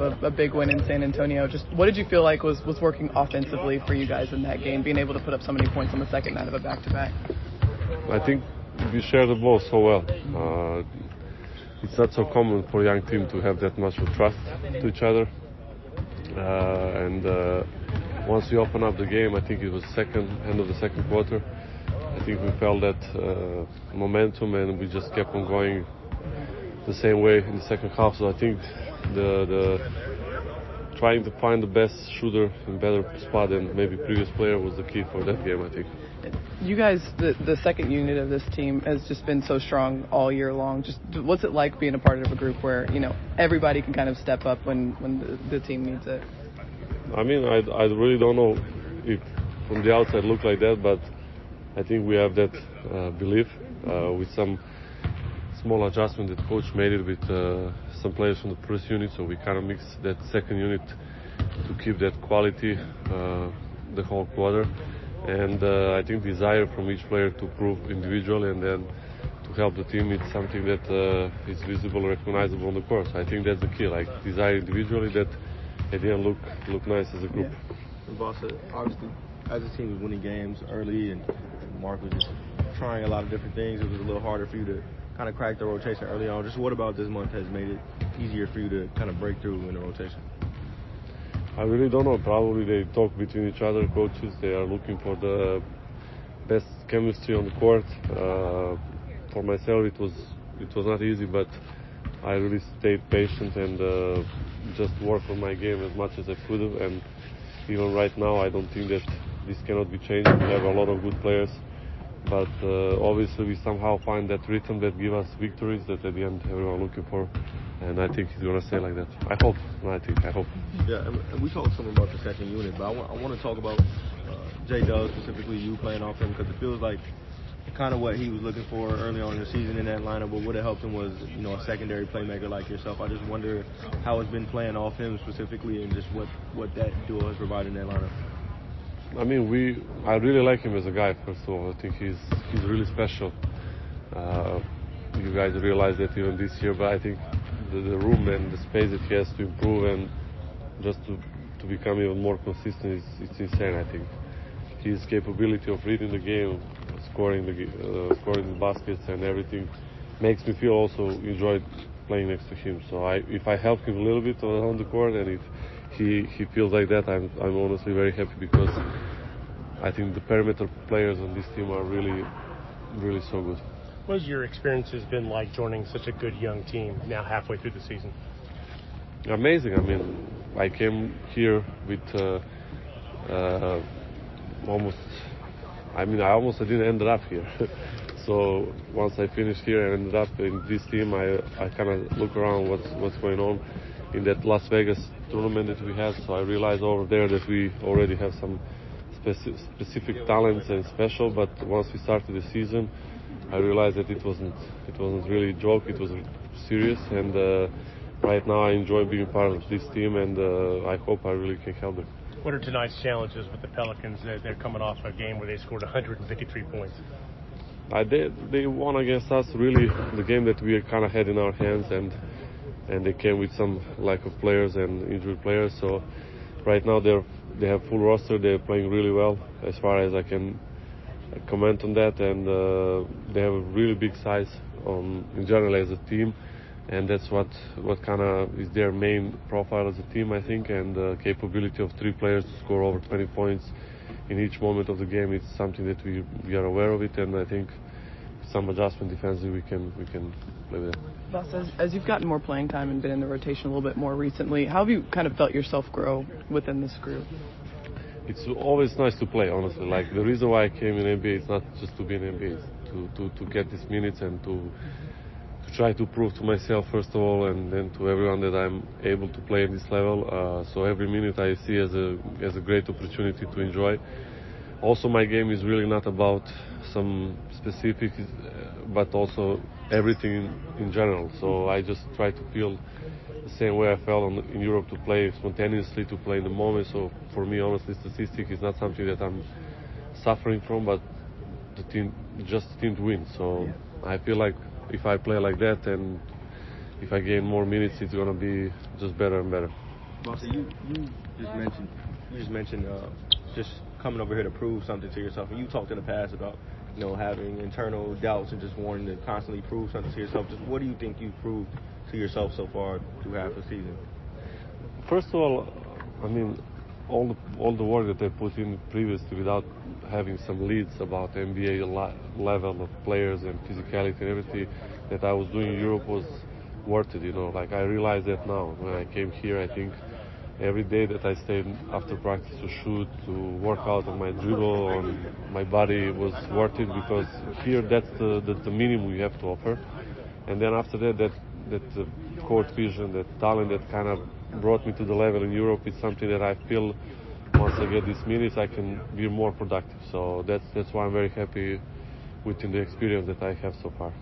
of a big win in San Antonio. Just what did you feel like was working offensively for you guys in that game, being able to put up so many points on the second night of a back-to-back? I think we share the ball so well. It's not so common for a young team to have that much of trust to each other. Once we opened up the game, I think it was end of the second quarter, I think we felt that momentum, and we just kept on going the same way in the second half. So I think the trying to find the best shooter in better spot than maybe previous player was the key for that game, I think. You guys, the second unit of this team has just been so strong all year long. Just what's it like being a part of a group where, you know, everybody can kind of step up when the team needs it? I mean, I really don't know if from the outside look like that, but I think we have that belief with some small adjustment that coach made it with some players from the first unit, so we kind of mixed that second unit to keep that quality the whole quarter. And I think desire from each player to prove individually and then to help the team, it's something that is visible, recognizable on the court. So I think that's the key, like desire individually that at the end look nice as a group. And boss, obviously, as a team was winning games early and Mark was just trying a lot of different things, it was a little harder for you to kind of crack the rotation early on. Just what about this month has made it easier for you to kind of break through in the rotation? I really don't know. Probably they talk between each other, coaches. They are looking for the best chemistry on the court. For myself, it was not easy, but I really stayed patient and just worked on my game as much as I could have. And even right now, I don't think that this cannot be changed. We have a lot of good players, but obviously we somehow find that rhythm that give us victories that at the end everyone looking for. And I think he's going to stay like that. I hope. Yeah, and we talked some about the second unit, but I want to talk about J-Dub, specifically you playing off him, because it feels like kind of what he was looking for early on in the season in that lineup, but what it helped him was, you know, a secondary playmaker like yourself. I just wonder how it's been playing off him specifically and just what that duo has provided in that lineup. I mean, I really like him as a guy, first of all. I think he's really special. You guys realize that even this year, but I think the room and the space that he has to improve and just to become even more consistent it's insane. I think his capability of reading the game, scoring the baskets and everything makes me feel also enjoyed playing next to him. So if I help him a little bit on the court and if he feels like that, I'm honestly very happy, because I think the perimeter players on this team are really, really so good. What has your experiences been like joining such a good young team now halfway through the season? Amazing. I mean, I came here with I almost didn't end up here. So once I finished here and ended up in this team, I kind of look around what's going on in that Las Vegas tournament that we had. So I realized over there that we already have some specific talents and special. But once we started the season, I realized that it wasn't really a joke. It was serious. And right now I enjoy being part of this team, and I hope I really can help them. What are tonight's challenges with the Pelicans? They're coming off a game where they scored 153 points. They won against us, really, the game that we kind of had in our hands, and they came with some lack of players and injured players. So right now they have full roster. They're playing really well as far as I can comment on that, and they have a really big size in general as a team. And that's what kind of is their main profile as a team, I think, and the capability of three players to score over 20 points in each moment of the game. It's something that we are aware of it, and I think some adjustment defensively we can play with it. Boss, as you've gotten more playing time and been in the rotation a little bit more recently, how have you kind of felt yourself grow within this group? It's always nice to play, honestly. Like, the reason why I came in NBA is not just to be in NBA, it's to get these minutes and to try to prove to myself, first of all, and then to everyone that I'm able to play at this level. So every minute I see as a great opportunity to enjoy. Also, my game is really not about some specifics, but also everything in general. So I just try to feel the same way I felt in Europe, to play spontaneously, to play in the moment. So for me, honestly, statistics is not something that I'm suffering from, but the team to win. So I feel like if I play like that, and if I gain more minutes, it's gonna be just better and better. Vasilije, you just mentioned just coming over here to prove something to yourself, and you talked in the past about having internal doubts and just wanting to constantly prove something to yourself. Just what do you think you've proved to yourself so far through half the season? First of all, I mean, all the work that I put in previously without having some leads about NBA level of players and physicality and everything that I was doing in Europe was worth it. Like I realize that now when I came here. I think every day that I stayed after practice to shoot, to work out on my dribble, on my body was worth it, because here that's the minimum you have to offer. And then after that court vision, that talent that kind of brought me to the level in Europe is something that I feel once I get these minutes I can be more productive. So that's why I'm very happy with the experience that I have so far.